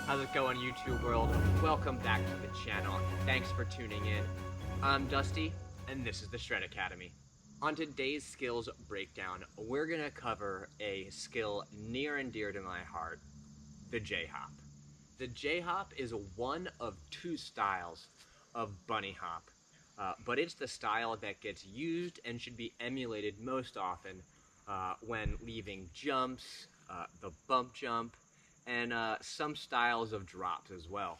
How's it going, YouTube world? Welcome back to the channel. Thanks for tuning in. I'm Dusty, and this is the Shred Academy. On today's skills breakdown, we're gonna cover a skill near and dear to my heart, the J-hop. The J-hop is one of two styles of bunny hop, but it's the style that gets used and should be emulated most often when leaving jumps, the bump jump, and some styles of drops as well.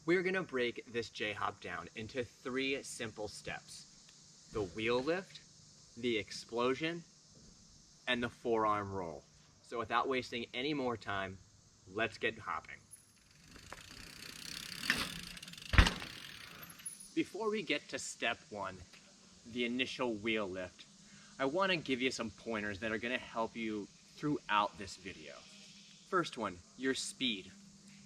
We're gonna break this J-hop down into three simple steps: the wheel lift, the explosion, and the forearm roll. So without wasting any more time, let's get hopping. Before we get to step one, the initial wheel lift, I wanna give you some pointers that are gonna help you throughout this video. First one, your speed.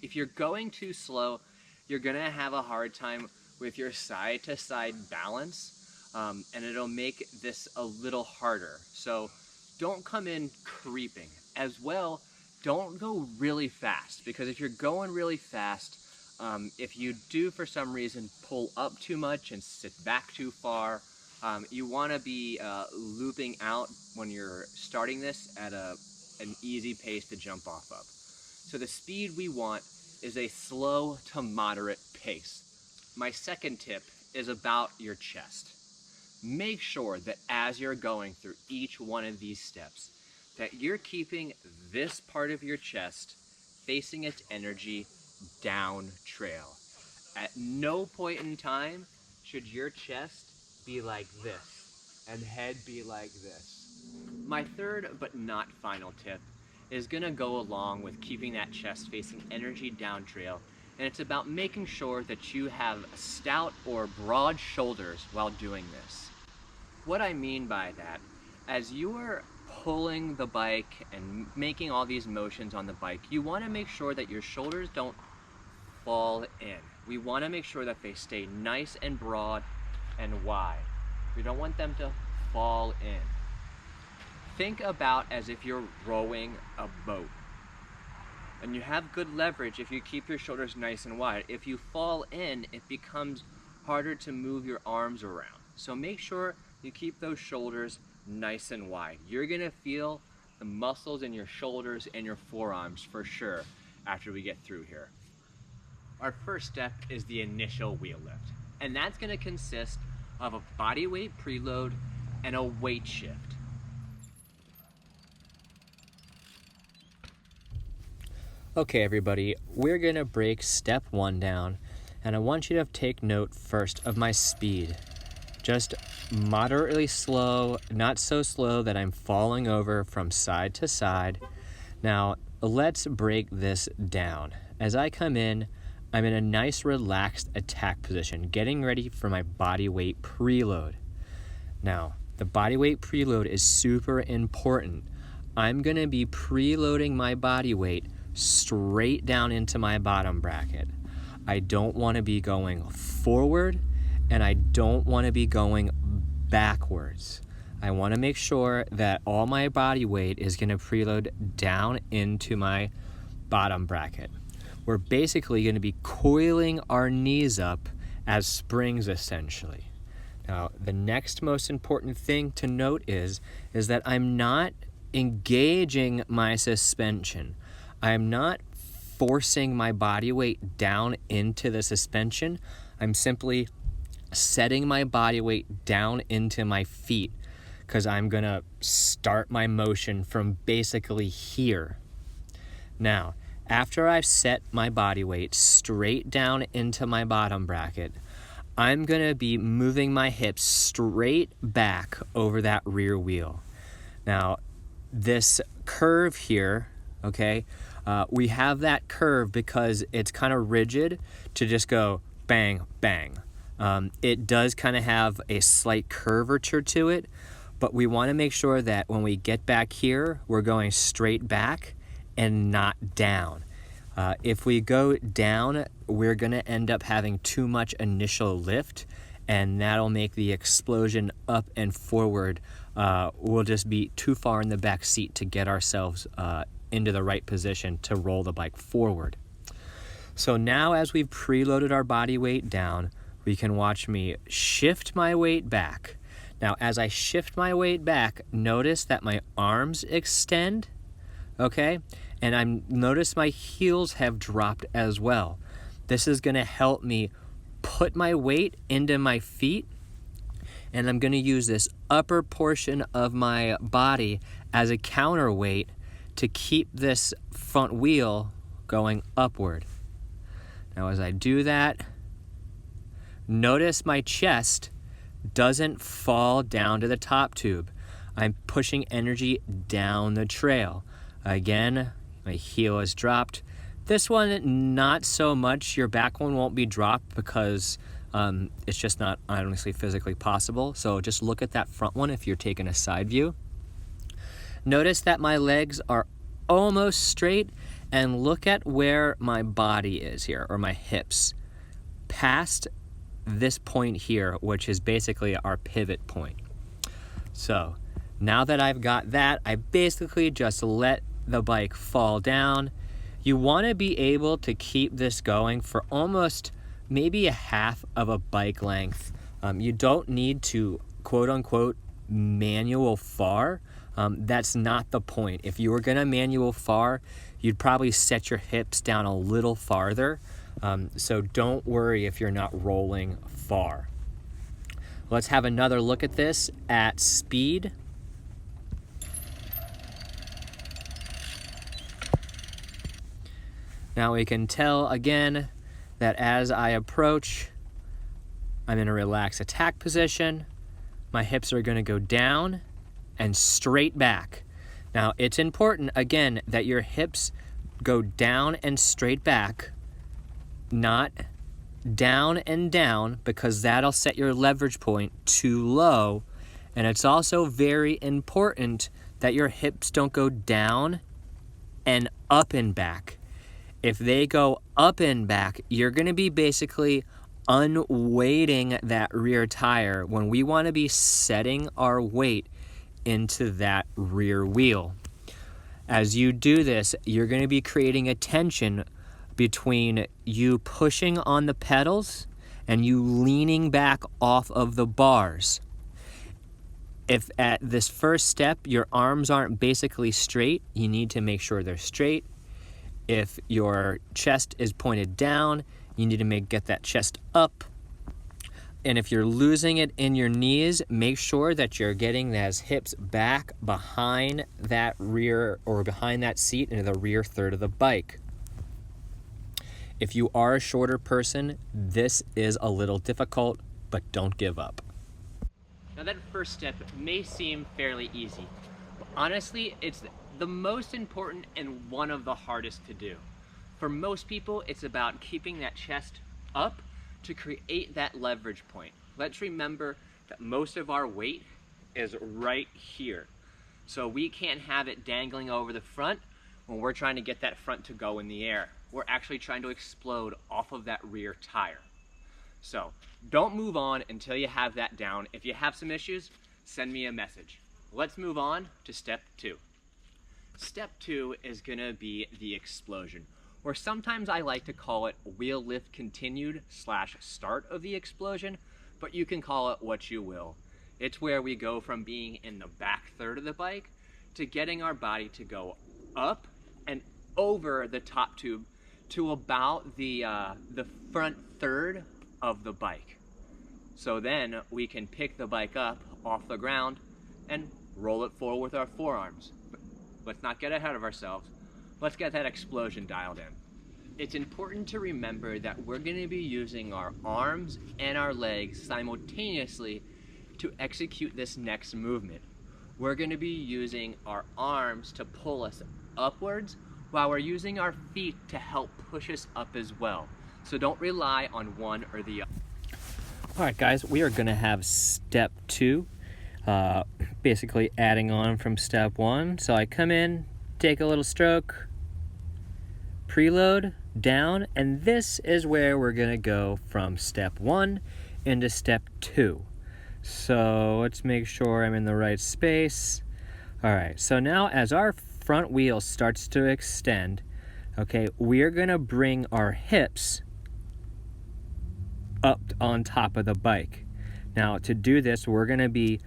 If you're going too slow, you're gonna have a hard time with your side to side balance, and it'll make this a little harder. So don't come in creeping. As well, don't go really fast, because if you're going really fast, if you do for some reason pull up too much and sit back too far, you wanna be looping out when you're starting this at an easy pace to jump off of. So the speed we want is a slow to moderate pace. My second tip is about your chest. Make sure that as you're going through each one of these steps, that you're keeping this part of your chest facing its energy down trail. At no point in time should your chest be like this and head be like this. My third but not final tip is gonna go along with keeping that chest facing energy down trail, and it's about making sure that you have stout or broad shoulders while doing this. What I mean by that, as you are pulling the bike and making all these motions on the bike, you wanna make sure that your shoulders don't fall in. We wanna make sure that they stay nice and broad and wide. We don't want them to fall in. Think about as if you're rowing a boat. And you have good leverage if you keep your shoulders nice and wide. If you fall in, it becomes harder to move your arms around. So make sure you keep those shoulders nice and wide. You're gonna feel the muscles in your shoulders and your forearms for sure after we get through here. Our first step is the initial wheel lift. And that's gonna consist of a body weight preload and a weight shift. Okay everybody, we're gonna break step one down, and I want you to take note first of my speed. Just moderately slow, not so slow that I'm falling over from side to side. Now, let's break this down. As I come in, I'm in a nice relaxed attack position, getting ready for my body weight preload. Now, the body weight preload is super important. I'm gonna be preloading my body weight straight down into my bottom bracket. I don't want to be going forward, and I don't want to be going backwards. I want to make sure that all my body weight is going to preload down into my bottom bracket. We're basically going to be coiling our knees up as springs essentially. Now, the next most important thing to note is that I'm not engaging my suspension. I'm not forcing my body weight down into the suspension. I'm simply setting my body weight down into my feet, because I'm gonna start my motion from basically here. Now, after I've set my body weight straight down into my bottom bracket, I'm gonna be moving my hips straight back over that rear wheel. Now, this curve here, okay, we have that curve because it's kind of rigid to just go bang, bang. It does kind of have a slight curvature to it, but we want to make sure that when we get back here, we're going straight back and not down. If we go down, we're going to end up having too much initial lift, and that'll make the explosion up and forward. We'll just be too far in the back seat to get ourselves into the right position to roll the bike forward. So now as we've preloaded our body weight down, we can watch me shift my weight back. Now as I shift my weight back, notice that my arms extend, okay? And notice my heels have dropped as well. This is gonna help me put my weight into my feet, and I'm gonna use this upper portion of my body as a counterweight to keep this front wheel going upward. Now as I do that, notice my chest doesn't fall down to the top tube. I'm pushing energy down the trail. Again, my heel is dropped. This one, not so much. Your back one won't be dropped because it's just not honestly physically possible. So just look at that front one if you're taking a side view. Notice that my legs are almost straight, and look at where my body is here, or my hips, past this point here, which is basically our pivot point. So now that I've got that, I basically just let the bike fall down. You want to be able to keep this going for almost maybe a half of a bike length. You don't need to quote unquote manual far. That's not the point. If you were gonna manual far, you'd probably set your hips down a little farther. So don't worry if you're not rolling far. Let's have another look at this at speed. Now we can tell again that as I approach, I'm in a relaxed attack position. My hips are gonna go down and straight back. Now it's important, again, that your hips go down and straight back, not down and down, because that'll set your leverage point too low. And it's also very important that your hips don't go down and up and back. If they go up and back, you're gonna be basically unweighting that rear tire when we wanna be setting our weight into that rear wheel. As you do this, you're gonna be creating a tension between you pushing on the pedals and you leaning back off of the bars. If at this first step, your arms aren't basically straight, you need to make sure they're straight. If your chest is pointed down, you need to get that chest up. And if you're losing it in your knees, make sure that you're getting those hips back behind that rear, or behind that seat, into the rear third of the bike. If you are a shorter person, this is a little difficult, but don't give up. Now that first step may seem fairly easy, but honestly, it's the most important and one of the hardest to do. For most people, it's about keeping that chest up to create that leverage point. Let's remember that most of our weight is right here. So we can't have it dangling over the front when we're trying to get that front to go in the air. We're actually trying to explode off of that rear tire. So don't move on until you have that down. If you have some issues, send me a message. Let's move on to step 2. Step 2 is gonna be the explosion, or sometimes I like to call it wheel lift continued / start of the explosion, but you can call it what you will. It's where we go from being in the back third of the bike to getting our body to go up and over the top tube to about the front third of the bike. So then we can pick the bike up off the ground and roll it forward with our forearms. Let's not get ahead of ourselves. Let's get that explosion dialed in. It's important to remember that we're going to be using our arms and our legs simultaneously to execute this next movement. We're going to be using our arms to pull us upwards while we're using our feet to help push us up as well. So don't rely on one or the other. All right, guys, we are going to have step 2. Basically adding on from step 1. So I come in, take a little stroke, preload, down, and this is where we're gonna go from step 1 into step 2. So let's make sure I'm in the right space. All right, so now as our front wheel starts to extend, okay, we're gonna bring our hips up on top of the bike. Now, to do this, we're gonna be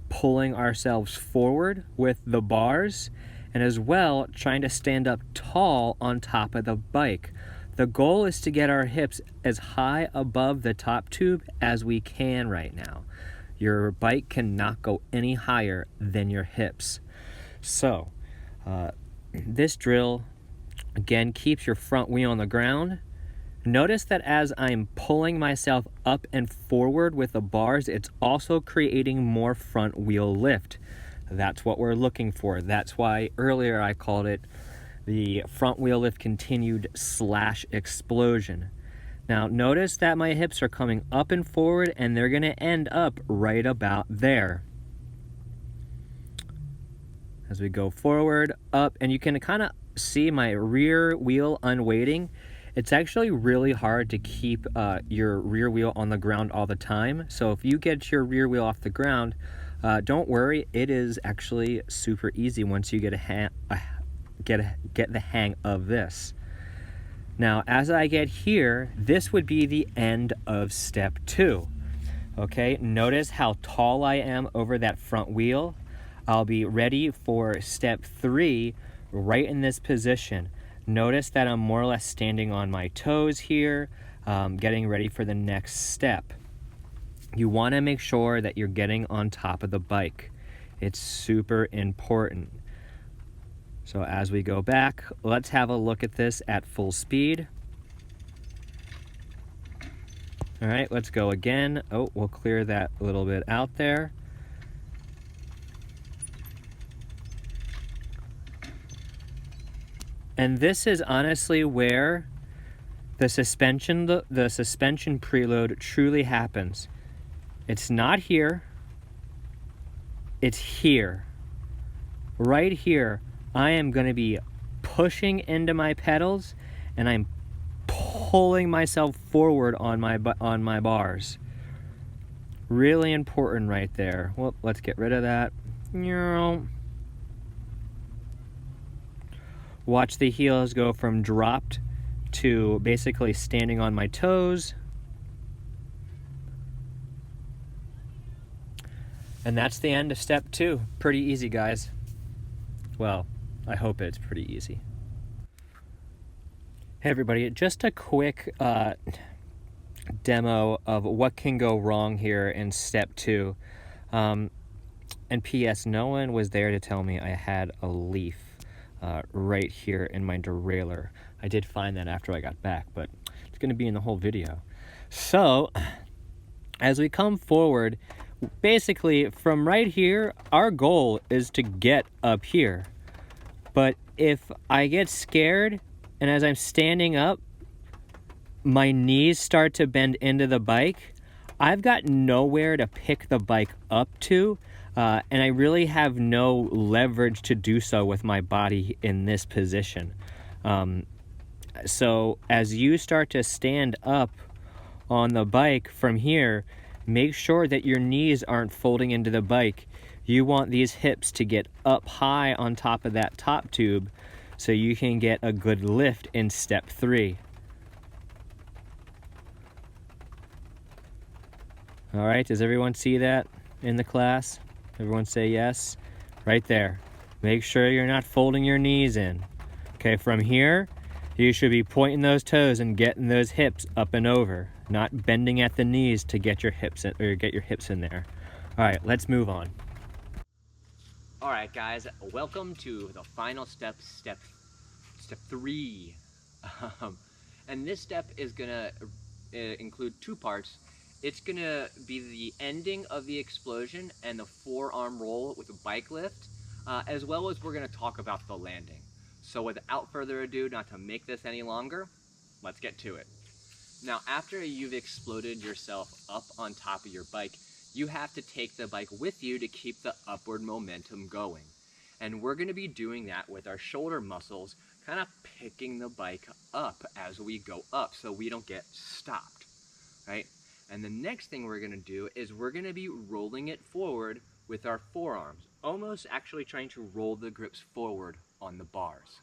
pulling ourselves forward with the bars, and as well trying to stand up tall on top of the bike. The goal is to get our hips as high above the top tube as we can right now. Your bike cannot go any higher than your hips. So this drill again keeps your front wheel on the ground. Notice that as I'm pulling myself up and forward with the bars, it's also creating more front wheel lift. That's what we're looking for. That's why earlier I called it the front wheel lift continued / explosion. Now notice that my hips are coming up and forward, and they're gonna end up right about there. As we go forward, up, and you can kind of see my rear wheel unweighting. It's actually really hard to keep your rear wheel on the ground all the time. So if you get your rear wheel off the ground, don't worry, it is actually super easy once you get the hang of this. Now, as I get here, this would be the end of step 2. Okay, notice how tall I am over that front wheel. I'll be ready for step 3 right in this position. Notice that I'm more or less standing on my toes here, getting ready for the next step. You want to make sure that you're getting on top of the bike. It's super important. So as we go back, let's have a look at this at full speed. All right, let's go again. Oh, we'll clear that a little bit out there. And this is honestly where the suspension preload truly happens. It's not here, it's here. Right here, I am going to be pushing into my pedals, and I'm pulling myself forward on my bars. Really important right there. Well, let's get rid of that. Watch the heels go from dropped to basically standing on my toes. And that's the end of step 2. Pretty easy, guys. Well, I hope it's pretty easy. Hey everybody, just a quick demo of what can go wrong here in step 2. And P.S. no one was there to tell me I had a leaf right here in my derailleur. I did find that after I got back, but it's going to be in the whole video. So, as we come forward, basically from right here, our goal is to get up here. But if I get scared, and as I'm standing up, my knees start to bend into the bike, I've got nowhere to pick the bike up to, and I really have no leverage to do so with my body in this position. So as you start to stand up on the bike from here, make sure that your knees aren't folding into the bike. You want these hips to get up high on top of that top tube so you can get a good lift in step 3. All right, does everyone see that in the class? Everyone say yes. Right there. Make sure you're not folding your knees in. Okay, from here, you should be pointing those toes and getting those hips up and over, not bending at the knees to get your hips in, or get your hips in there. All right, let's move on. All right, guys, welcome to the final step, step 3. And this step is gonna include 2 parts. It's gonna be the ending of the explosion and the forearm roll with a bike lift, as well as we're gonna talk about the landing. So without further ado, not to make this any longer, let's get to it. Now, after you've exploded yourself up on top of your bike, you have to take the bike with you to keep the upward momentum going. And we're gonna be doing that with our shoulder muscles, kind of picking the bike up as we go up so we don't get stopped, right? And the next thing we're gonna do is we're gonna be rolling it forward with our forearms almost actually trying to roll the grips forward on the bars.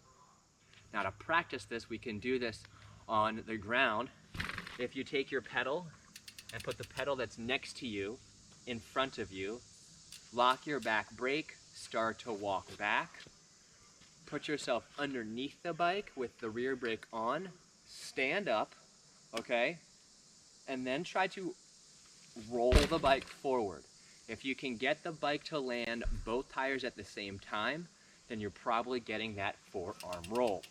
Now to practice this, we can do this on the ground. If you take your pedal and put the pedal that's next to you in front of you, lock your back brake, start to walk back, put yourself underneath the bike with the rear brake on, stand up, okay, and then try to roll the bike forward. If you can get the bike to land both tires at the same time, then you're probably getting that forearm roll.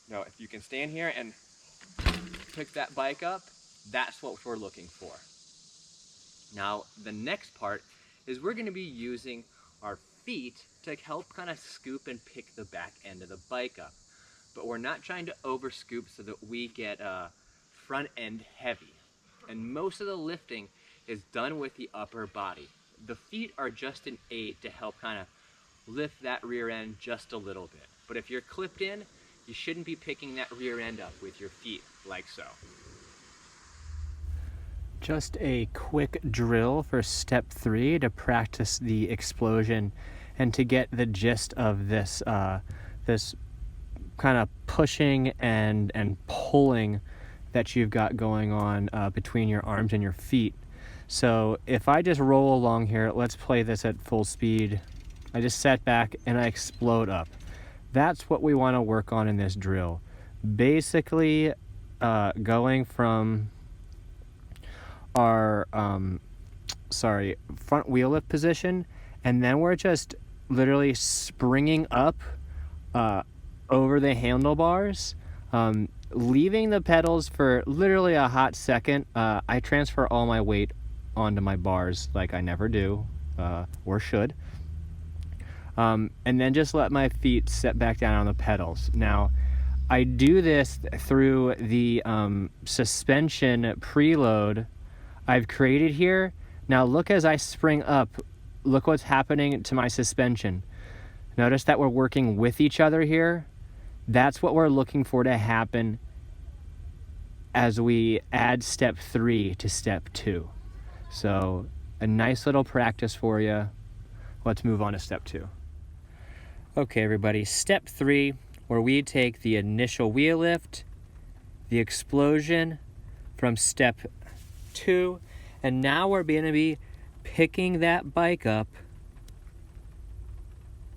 Now, if you can stand here and pick that bike up, that's what we're looking for. Now, the next part is we're going to be using our feet to help kind of scoop and pick the back end of the bike up. But we're not trying to over scoop so that we get front end heavy. And most of the lifting is done with the upper body. The feet are just an aid to help kind of lift that rear end just a little bit. But if you're clipped in, you shouldn't be picking that rear end up with your feet like so. Just a quick drill for step 3 to practice the explosion and to get the gist of this this kind of pushing and pulling that you've got going on between your arms and your feet. So if I just roll along here, let's play this at full speed. I just set back and I explode up. That's what we want to work on in this drill. Basically going from our front wheel lift position, and then we're just literally springing up over the handlebars, leaving the pedals for literally a hot second. I transfer all my weight onto my bars like I never do, or should, and then just let my feet set back down on the pedals. Now I do this through the suspension preload I've created here. Now look, as I spring up, look what's happening to my suspension. Notice that we're working with each other here. That's what we're looking for to happen as we add step 3 to step 2. So a nice little practice for you. Let's move on to step 2. Okay, everybody, step 3, where we take the initial wheel lift, the explosion from step 2, and now we're going to be picking that bike up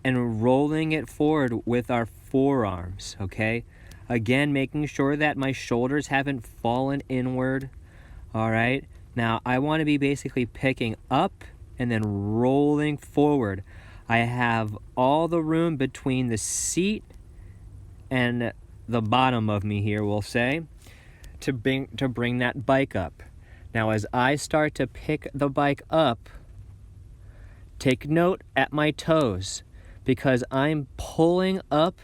and rolling it forward with our forearms, okay? Again, making sure that my shoulders haven't fallen inward, all right? Now, I want to be basically picking up and then rolling forward. I have all the room between the seat and the bottom of me here, we'll say, to bring that bike up. Now, as I start to pick the bike up, take note at my toes, because I'm pulling up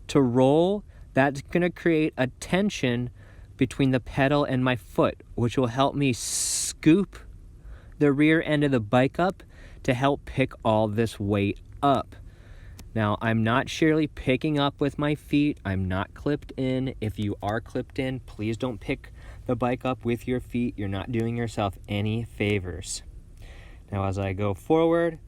to roll. That's going to create a tension between the pedal and my foot, which will help me scoop the rear end of the bike up to help pick all this weight up. Now, I'm not surely picking up with my feet. I'm not clipped in. If you are clipped in, please don't pick the bike up with your feet. You're not doing yourself any favors. Now, as I go forward,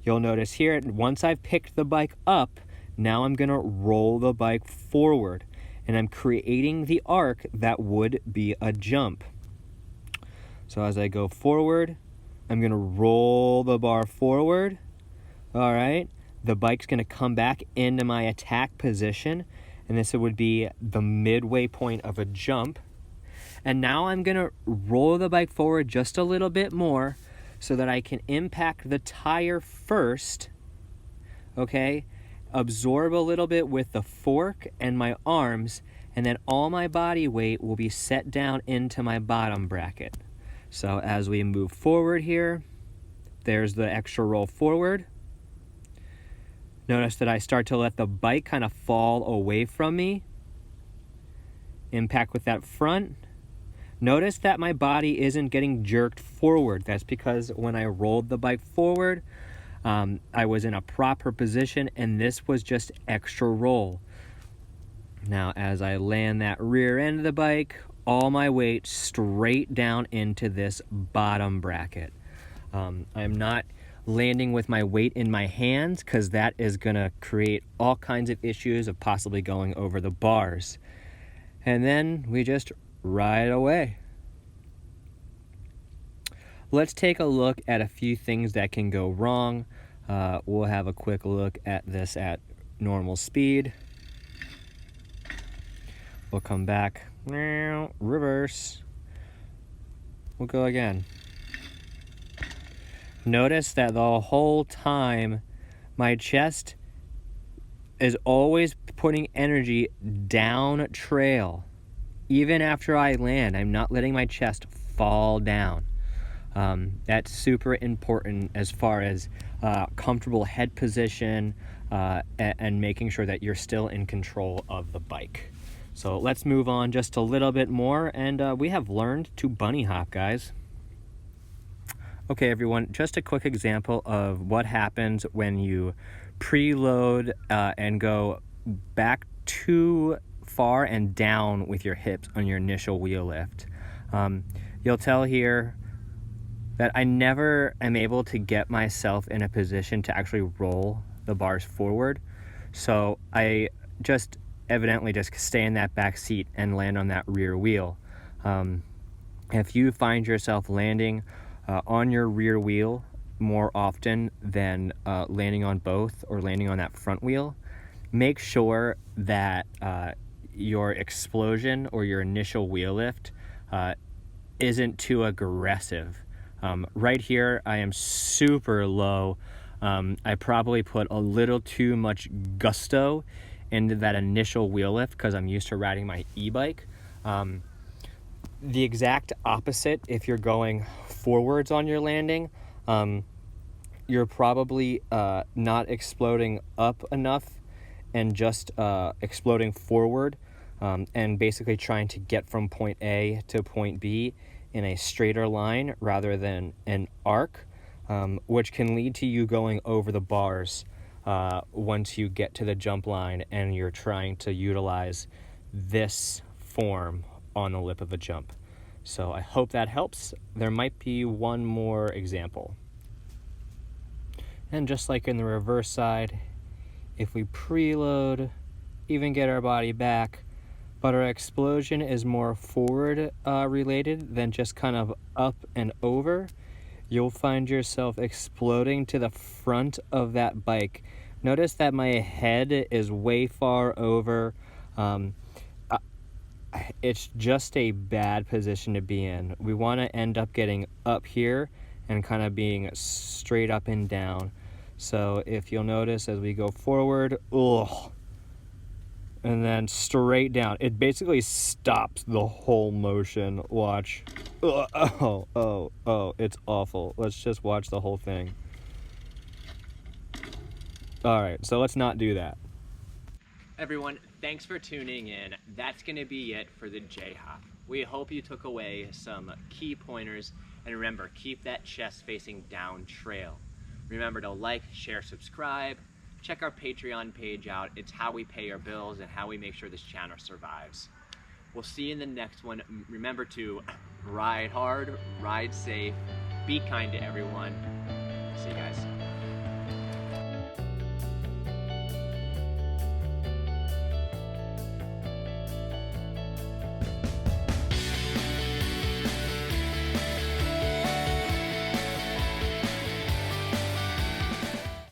you'll notice here, once I've picked the bike up, now I'm going to roll the bike forward, and I'm creating the arc that would be a jump. So as I go forward, I'm going to roll the bar forward. All right. The bike's going to come back into my attack position, and this would be the midway point of a jump. And now I'm going to roll the bike forward just a little bit more so that I can impact the tire first, okay? Absorb a little bit with the fork and my arms, and then all my body weight will be set down into my bottom bracket. So as we move forward here, there's the extra roll forward. Notice that I start to let the bike kind of fall away from me. Impact with that front. Notice that my body isn't getting jerked forward. That's because when I rolled the bike forward, I was in a proper position, and this was just extra roll. Now, as I land that rear end of the bike, all my weight straight down into this bottom bracket. I'm not landing with my weight in my hands, because that is going to create all kinds of issues of possibly going over the bars. And then we just ride away. Let's take a look at a few things that can go wrong. We'll have a quick look at this at normal speed. We'll come back, reverse. We'll go again. Notice that the whole time my chest is always putting energy down trail. Even after I land, I'm not letting my chest fall down. That's super important as far as comfortable head position and making sure that you're still in control of the bike. So let's move on just a little bit more, and we have learned to bunny hop, guys. Okay, everyone, just a quick example of what happens when you preload and go back too far and down with your hips on your initial wheel lift. You'll tell here that I never am able to get myself in a position to actually roll the bars forward. So I just evidently just stay in that back seat and land on that rear wheel. If you find yourself landing on your rear wheel more often than landing on both or landing on that front wheel, make sure that your explosion or your initial wheel lift isn't too aggressive. Right here, I am super low. I probably put a little too much gusto into that initial wheel lift because I'm used to riding my e-bike. The exact opposite, if you're going forwards on your landing, you're probably not exploding up enough and just exploding forward and basically trying to get from point A to point B in a straighter line rather than an arc, which can lead to you going over the bars once you get to the jump line and you're trying to utilize this form on the lip of a jump. So I hope that helps. There might be one more example. And just like in the reverse side, if we preload, even get our body back, but our explosion is more forward related than just kind of up and over, you'll find yourself exploding to the front of that bike. Notice that my head is way far over. It's just a bad position to be in. We want to end up getting up here and kind of being straight up and down. So if you'll notice as we go forward, and then straight down, it basically stops the whole motion. Watch. Oh, it's awful. Let's just watch the whole thing. All right, so let's not do that. Everyone, thanks for tuning in. That's going to be it for the J-Hop. We hope you took away some key pointers, and remember, keep that chest facing down trail. Remember to like, share, subscribe. Check our Patreon page out. It's how we pay our bills and how we make sure this channel survives. We'll see you in the next one. Remember to ride hard, ride safe, be kind to everyone. See you guys.